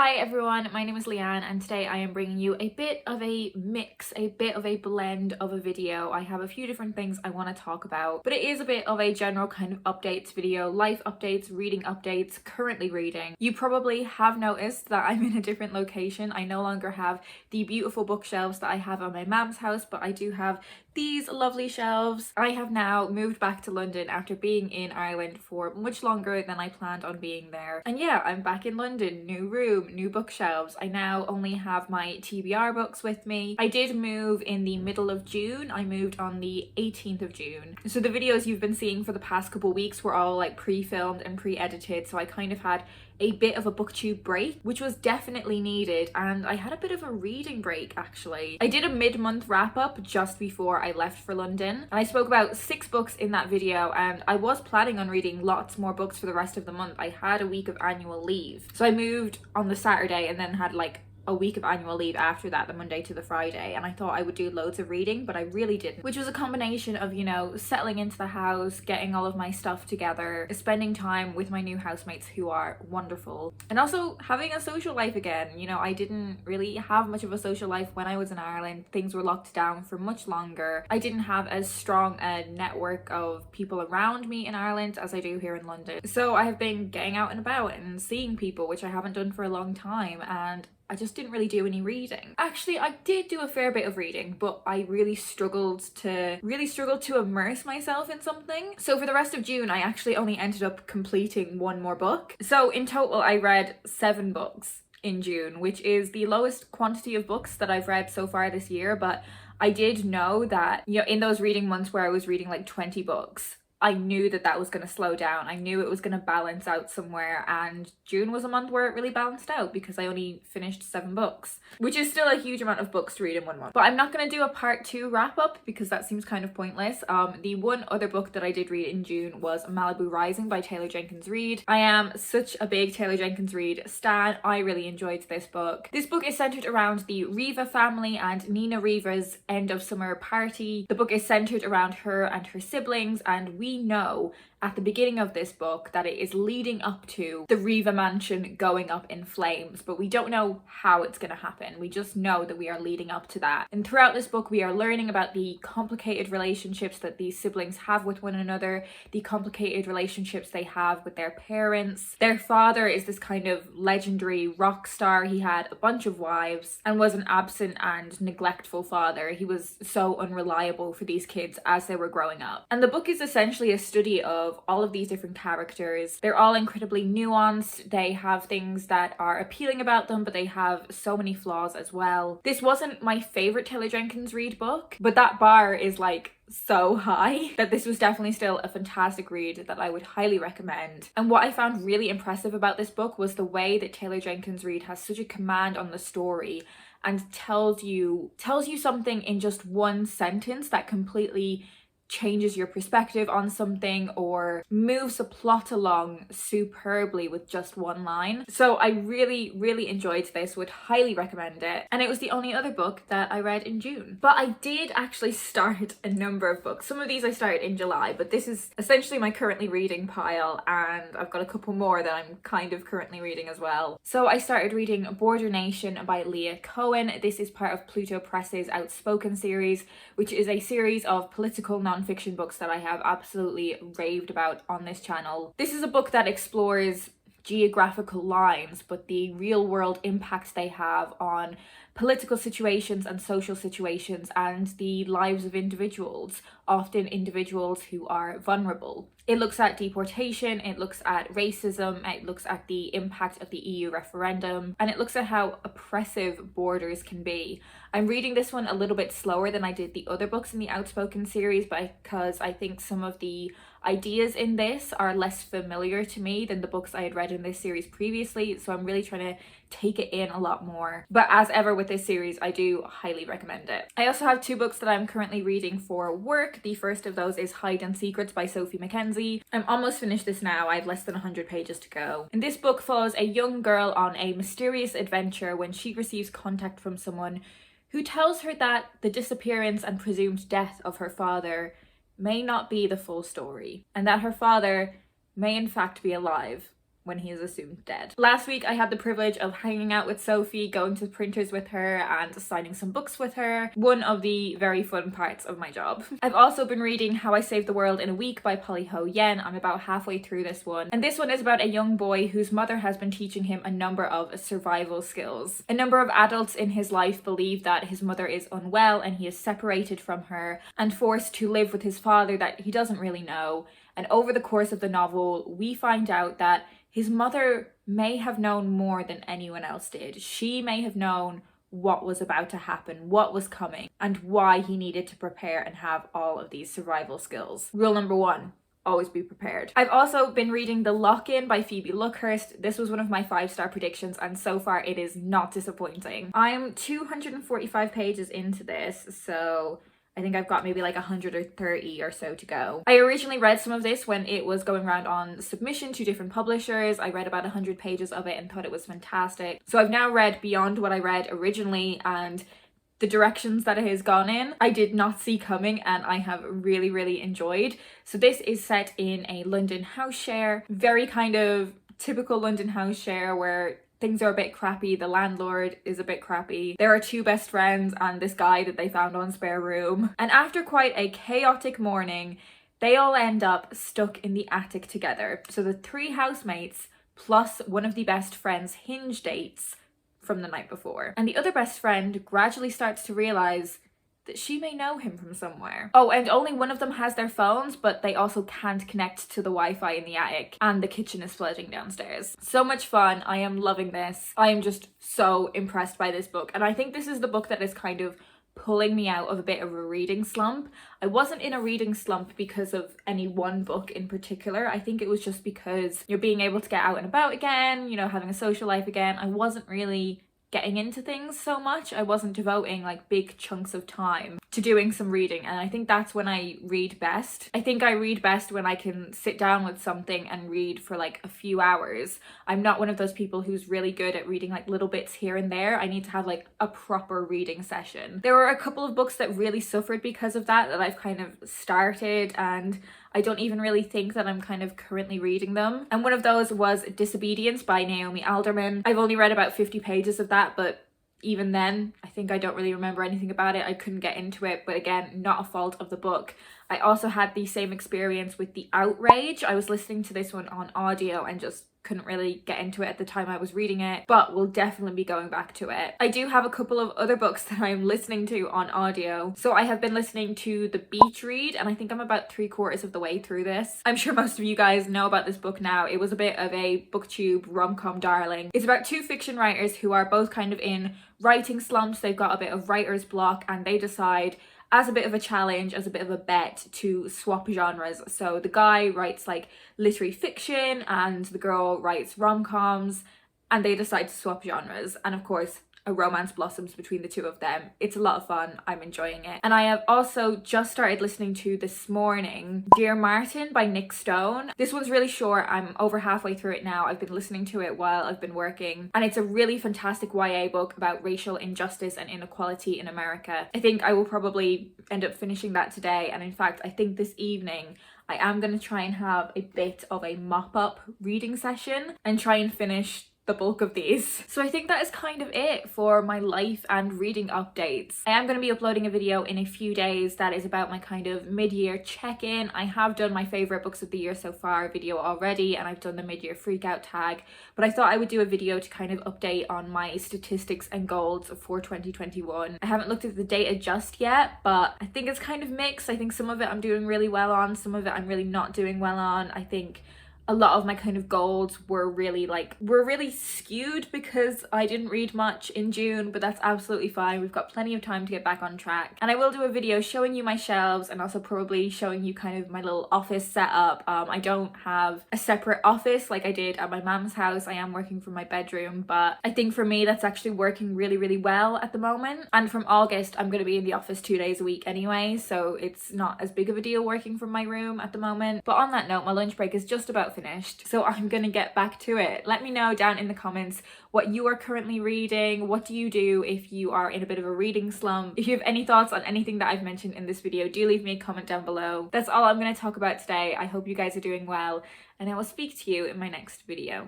Hi everyone, my name is Leanne and today I am bringing you a bit of a mix, a bit of a blend of a video. I have a few different things I want to talk about, but it is a bit of a general kind of updates video, life updates, reading updates, currently reading. You probably have noticed that I'm in a different location. I no longer have the beautiful bookshelves that I have at my mom's house, but I do have these lovely shelves. I have now moved back to London after being in Ireland for much longer than I planned on being there. And yeah, I'm back in London, new room, new bookshelves. I now only have my TBR books with me. I did move in the middle of June. I moved on the 18th of June. So the videos you've been seeing for the past couple weeks were all like pre-filmed and pre-edited. So I kind of had a bit of a booktube break, which was definitely needed, and I had a bit of a reading break actually. I did a mid-month wrap-up just before I left for London, and I spoke about 6 books in that video, and I was planning on reading lots more books for the rest of the month. I had a week of annual leave, so I moved on the Saturday and then had like a week of annual leave after that, the Monday to the Friday, and I thought I would do loads of reading, but I really didn't, which was a combination of, you know, settling into the house, getting all of my stuff together, spending time with my new housemates who are wonderful, and also having a social life again. You know, I didn't really have much of a social life when I was in Ireland. Things were locked down for much longer. I didn't have as strong a network of people around me in Ireland as I do here in London. So I have been getting out and about and seeing people, which I haven't done for a long time, and I just didn't really do any reading. Actually, I did do a fair bit of reading, but I really struggled to immerse myself in something. So for the rest of June, I actually only ended up completing 1 more book. So in total, I read 7 books in June, which is the lowest quantity of books that I've read so far this year. But I did know that, you know, in those reading months where I was reading like 20 books, I knew that that was going to slow down. I knew it was going to balance out somewhere, and June was a month where it really balanced out because I only finished 7 books, which is still a huge amount of books to read in 1 month. But I'm not going to do a part 2 wrap up because that seems kind of pointless. The one other book that I did read in June was Malibu Rising by Taylor Jenkins Reid. I am such a big Taylor Jenkins Reid stan. I really enjoyed this book. This book is centered around the Riva family and Nina Riva's end of summer party. The book is centered around her and her siblings, and we know at the beginning of this book that it is leading up to the Riva mansion going up in flames, but we don't know how it's going to happen. We just know that we are leading up to that. And throughout this book, we are learning about the complicated relationships that these siblings have with one another, the complicated relationships they have with their parents. Their father is this kind of legendary rock star. He had a bunch of wives and was an absent and neglectful father. He was so unreliable for these kids as they were growing up. And the book is essentially a study of all of these different characters. They're all incredibly nuanced. They have things that are appealing about them, but they have so many flaws as well. This wasn't my favorite Taylor Jenkins Reid book, but that bar is like so high that this was definitely still a fantastic read that I would highly recommend. And what I found really impressive about this book was the way that Taylor Jenkins Reid has such a command on the story and tells you something in just 1 sentence that completely changes your perspective on something or moves the plot along superbly with just 1 line. So I really enjoyed this, would highly recommend it, and it was the only other book that I read in June. But I did actually start a number of books. Some of these I started in July, but this is essentially my currently reading pile, and I've got a couple more that I'm kind of currently reading as well. So I started reading Border Nation by Leah Cohen. This is part of Pluto Press's Outspoken series, which is a series of political non-fiction books that I have absolutely raved about on this channel. This is a book that explores geographical lines, but the real world impacts they have on political situations and social situations and the lives of individuals, often individuals who are vulnerable. It looks at deportation, it looks at racism, it looks at the impact of the EU referendum, and it looks at how oppressive borders can be. I'm reading this one a little bit slower than I did the other books in the Outspoken series because I think some of the ideas in this are less familiar to me than the books I had read in this series previously, so I'm really trying to take it in a lot more. But as ever with this series, I do highly recommend it. I also have 2 books that I'm currently reading for work. The first of those is Hide and Secrets by Sophie Mackenzie. I'm almost finished this now. I have less than 100 pages to go. And this book follows a young girl on a mysterious adventure when she receives contact from someone who tells her that the disappearance and presumed death of her father may not be the full story, and that her father may in fact be alive, when he is assumed dead. Last week I had the privilege of hanging out with Sophie, going to printers with her and signing some books with her. One of the very fun parts of my job. I've also been reading How I Saved the World in a Week by Polly Ho Yen. I'm about halfway through this one. And this one is about a young boy whose mother has been teaching him a number of survival skills. A number of adults in his life believe that his mother is unwell and he is separated from her and forced to live with his father that he doesn't really know. And over the course of the novel, we find out that his mother may have known more than anyone else did. She may have known what was about to happen, what was coming, and why he needed to prepare and have all of these survival skills. Rule number 1. Always be prepared. I've also been reading The Lock-In by Phoebe Luckhurst. This was one of my 5-star predictions and so far it is not disappointing. I'm 245 pages into this, so I think I've got maybe like 130 or so to go. I originally read some of this when it was going around on submission to different publishers. I read about 100 pages of it and thought it was fantastic. So I've now read beyond what I read originally, and the directions that it has gone in, I did not see coming and I have really enjoyed. So this is set in a London house share, very kind of typical London house share where things are a bit crappy, the landlord is a bit crappy. There are 2 best friends and this guy that they found on spare room. And after quite a chaotic morning, they all end up stuck in the attic together. So the 3 housemates plus one of the best friend's hinge dates from the night before. And the other best friend gradually starts to realize that she may know him from somewhere. Oh, and only one of them has their phones, but they also can't connect to the Wi-Fi in the attic, and the kitchen is flooding downstairs. So much fun. I am loving this. I am just so impressed by this book, and I think this is the book that is kind of pulling me out of a bit of a reading slump. I wasn't in a reading slump because of any one book in particular. I think it was just because you're being able to get out and about again, you know, having a social life again. I wasn't really getting into things so much. I wasn't devoting like big chunks of time to doing some reading, and I think that's when I read best. I think I read best when I can sit down with something and read for like a few hours. I'm not one of those people who's really good at reading like little bits here and there. I need to have like a proper reading session. There were a couple of books that really suffered because of that I've kind of started, and I don't even really think that I'm kind of currently reading them. And one of those was Disobedience by Naomi Alderman. I've only read about 50 pages of that, but even then, I think I don't really remember anything about it. I couldn't get into it, but again, not a fault of the book. I also had the same experience with The Outrage. I was listening to this one on audio and just couldn't really get into it at the time I was reading it, but will definitely be going back to it. I do have a couple of other books that I'm listening to on audio. So I have been listening to The Beach Read, and I think I'm about 3/4 of the way through this. I'm sure most of you guys know about this book now. It was a bit of a booktube rom-com darling. It's about 2 fiction writers who are both kind of in writing slumps. They've got a bit of writer's block and they decide, as a bit of a challenge, as a bit of a bet, to swap genres. So the guy writes like literary fiction and the girl writes rom-coms, and they decide to swap genres. And of course, a romance blossoms between the 2 of them. It's a lot of fun. I'm enjoying it. And I have also just started listening to this morning Dear Martin by Nick Stone. This one's really short. I'm over halfway through it now. I've been listening to it while I've been working, and it's a really fantastic YA book about racial injustice and inequality in America. I think I will probably end up finishing that today, and in fact I think this evening I am going to try and have a bit of a mop-up reading session and try and finish the bulk of these. So I think that is kind of it for my life and reading updates. I am going to be uploading a video in a few days that is about my kind of mid-year check-in. I have done my favourite books of the year so far video already, and I've done the mid-year freakout tag, but I thought I would do a video to kind of update on my statistics and goals for 2021. I haven't looked at the data just yet, but I think it's kind of mixed. I think some of it I'm doing really well on, some of it I'm really not doing well on. I think a lot of my kind of goals were really skewed because I didn't read much in June, but that's absolutely fine. We've got plenty of time to get back on track. And I will do a video showing you my shelves and also probably showing you kind of my little office setup. I don't have a separate office like I did at my mom's house. I am working from my bedroom, but I think for me that's actually working really well at the moment. And from August, I'm going to be in the office 2 days a week anyway, so it's not as big of a deal working from my room at the moment. But on that note, my lunch break is just about finished. So I'm gonna get back to it. Let me know down in the comments what you are currently reading. What do you do if you are in a bit of a reading slump? If you have any thoughts on anything that I've mentioned in this video, do leave me a comment down below. That's all I'm going to talk about today. I hope you guys are doing well, and I will speak to you in my next video.